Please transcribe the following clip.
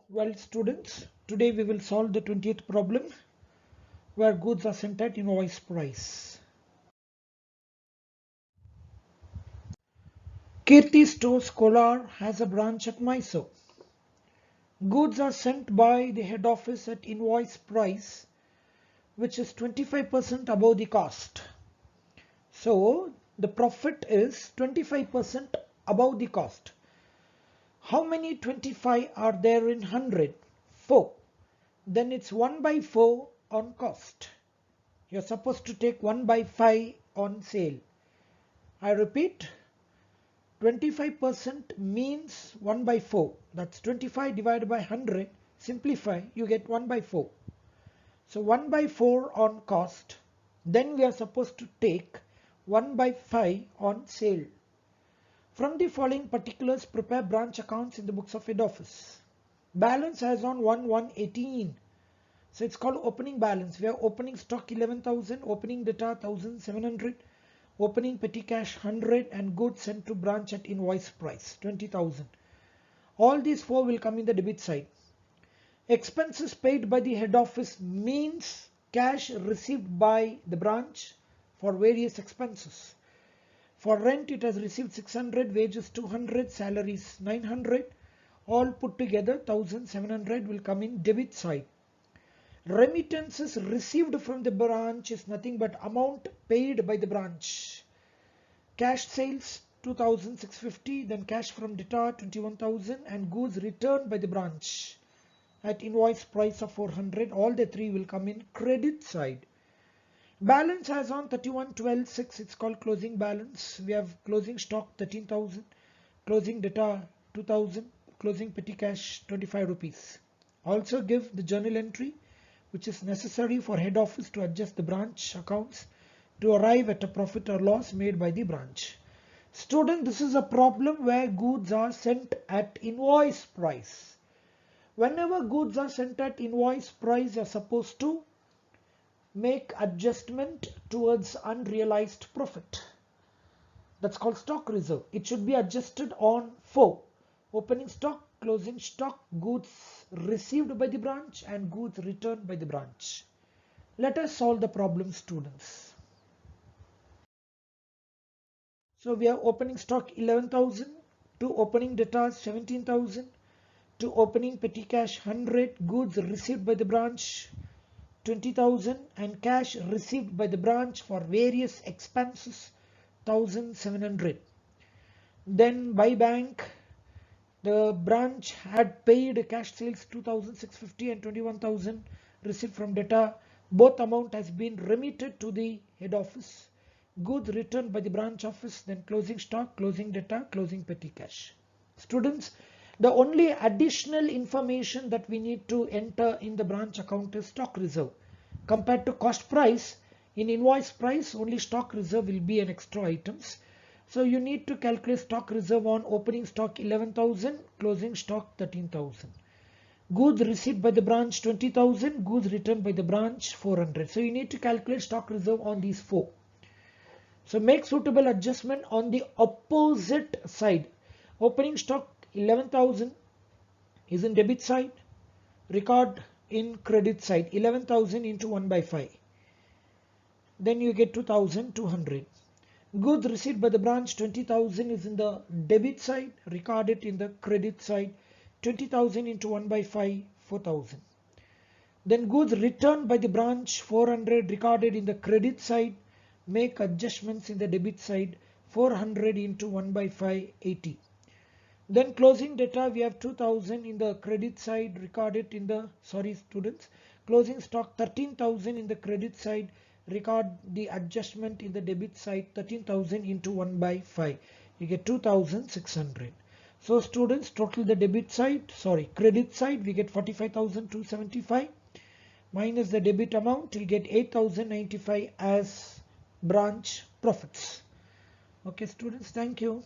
Well, students, today we will solve the 20th problem where goods are sent at invoice price. Kirti Stores Kolar has a branch at Mysore. Goods are sent by the head office at invoice price, which is 25% above the cost. So the profit is 25% above the cost. How many 25 are there in 100? 4. Then it's 1 by 4 on cost. You're supposed to take 1 by 5 on sale. I repeat, 25% means 1 by 4. That's 25 divided by 100. Simplify, you get 1 by 4. So 1 by 4 on cost. Then we are supposed to take 1 by 5 on sale. From the following particulars, prepare branch accounts in the books of head office. Balance as on 1/1/18. So it's called opening balance. We have opening stock 11,000, opening data 1,700, opening petty cash 100, and goods sent to branch at invoice price 20,000. All these four will come in the debit side. Expenses paid by the head office means cash received by the branch for various expenses. For rent it has received 600, wages 200, salaries 900. All put together 1,700 will come in debit side. Remittances received from the branch is nothing but amount paid by the branch. Cash sales 2,650, then cash from debtor 21,000, and goods returned by the branch at invoice price of 400. All the three will come in credit side. Balance as on 31/12/6, it's called closing balance. We have closing stock 13,000, closing debtor 2,000, closing petty cash 25 rupees. Also give the journal entry which is necessary for head office to adjust the branch accounts to arrive at a profit or loss made by the branch. Student, this is a problem where goods are sent at invoice price. Whenever goods are sent at invoice price, you are supposed to make adjustment towards unrealized profit. That's called stock reserve. It should be adjusted on 4. Opening stock, closing stock, goods received by the branch, and goods returned by the branch. Let us solve the problem, students. So we have opening stock 11,000, to opening debtors 17,000, to opening petty cash 100, goods received by the branch 20,000, and cash received by the branch for various expenses 1,700. Then by bank, the branch had paid cash sales 2,650 and 21,000 received from debtor. Both amount has been remitted to the head office. Goods returned by the branch office, then closing stock, closing debtor, closing petty cash. Students, the only additional information that we need to enter in the branch account is stock reserve. Compared to cost price, in invoice price only stock reserve will be an extra items. So you need to calculate stock reserve on opening stock 11,000, closing stock 13,000. Goods received by the branch 20,000, goods returned by the branch 400. So you need to calculate stock reserve on these four. So make suitable adjustment on the opposite side. Opening stock 11,000 is in debit side, record in credit side. 11,000 into 1 by 5. Then you get 2,200. Goods received by the branch 20,000 is in the debit side, record it in the credit side. 20,000 into 1 by 5, 4,000. Then goods returned by the branch 400, recorded in the credit side. Make adjustments in the debit side. 400 into 1 by 5, 80. Then closing data, we have 2,000 in the credit side, recorded in the, students, closing stock 13,000 in the credit side, record the adjustment in the debit side. 13,000 into 1 by 5, you get 2,600. So students, total the debit side, credit side, we get 45,275 minus the debit amount, you get 8,095 as branch profits. Okay students, thank you.